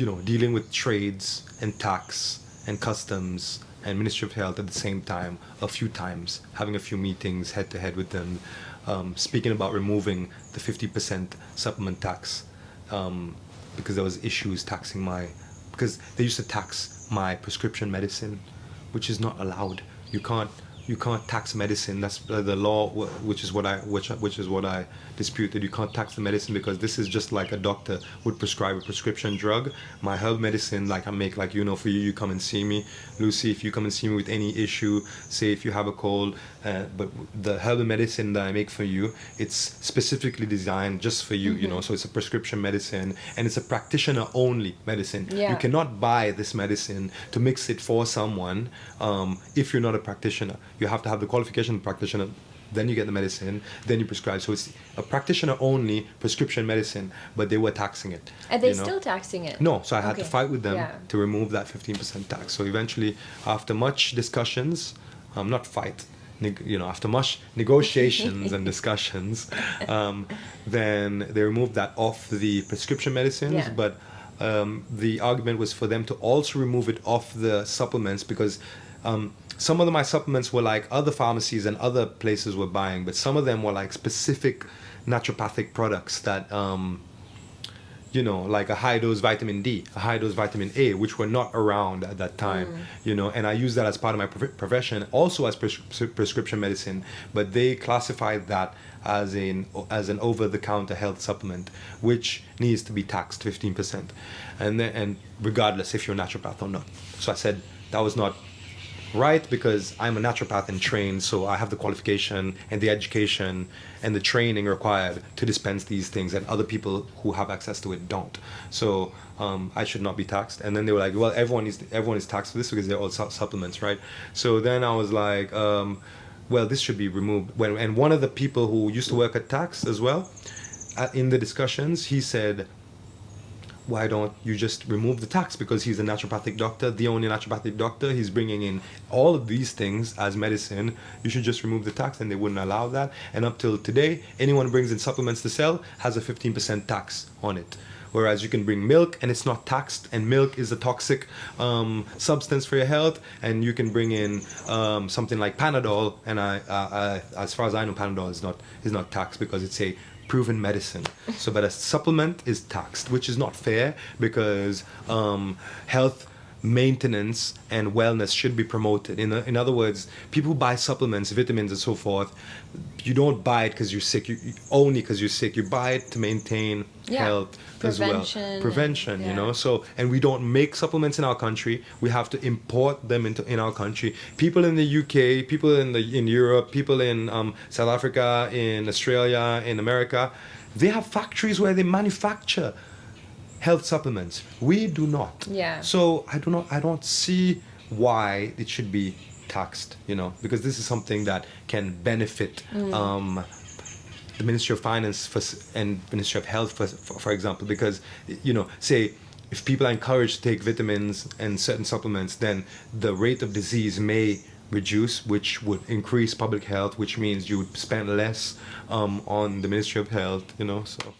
dealing with trades and tax and customs and Ministry of Health at the same time, a few times, having a few meetings head to head with them, speaking about removing the 50% supplement tax, because there was issues because they used to tax my prescription medicine, which is not allowed. You can't tax medicine. That's the law, which is what I disputed. You can't tax the medicine because this is just like a doctor would prescribe a prescription drug. My herb medicine, like I make, like for you come and see me, Lucy. If you come and see me with any issue, say if you have a cold, but the herbal medicine that I make for you, it's specifically designed just for you. So it's a prescription medicine and it's a practitioner only medicine. Yeah. You cannot buy this medicine to mix it for someone if you're not a practitioner. You have to have the qualification of practitioner, then you get the medicine, then you prescribe. So it's a practitioner only prescription medicine, but they were taxing it. Are they still taxing it? No, so I had to fight with them Yeah. to remove that 15% tax. So eventually, after much discussions, not fight, after much negotiations and discussions, then they removed that off the prescription medicines, Yeah. but the argument was for them to also remove it off the supplements because some of my supplements were like other pharmacies and other places were buying, but some of them were like specific naturopathic products that, like a high dose vitamin D, a high dose vitamin A, which were not around at that time, and I use that as part of my profession, also as prescription medicine, but they classified that as an over-the-counter health supplement, which needs to be taxed 15%, and regardless if you're a naturopath or not. So I said that was not right because I'm a naturopath and trained, so I have the qualification and the education and the training required to dispense these things, and other people who have access to it don't. So I should not be taxed. And then they were like, well, everyone is taxed for this because they're all supplements, right? So then I was like, well, this should be removed. And one of the people who used to work at tax as well, in the discussions, he said, why don't you just remove the tax? Because he's a naturopathic doctor, the only naturopathic doctor. He's bringing in all of these things as medicine. You should just remove the tax, and they wouldn't allow that. And up till today, anyone who brings in supplements to sell has a 15% tax on it. Whereas you can bring milk and it's not taxed, and milk is a toxic substance for your health. And you can bring in something like Panadol, and as far as I know, Panadol is not taxed because it's a proven medicine. So, but a supplement is taxed, which is not fair because health maintenance and wellness should be promoted. In other words, people buy supplements, vitamins and so forth. You don't buy it because you're sick, only because you're sick. You buy it to maintain health as well. Prevention, So, and we don't make supplements in our country. We have to import them in our country. People in the UK, people in Europe, people in South Africa, in Australia, in America, they have factories where they manufacture health supplements. We do not. Yeah. So I don't see why it should be taxed, because this is something that can benefit the Ministry of Finance and Ministry of Health, for example, because, say, if people are encouraged to take vitamins and certain supplements, then the rate of disease may reduce, which would increase public health, which means you would spend less on the Ministry of Health, so.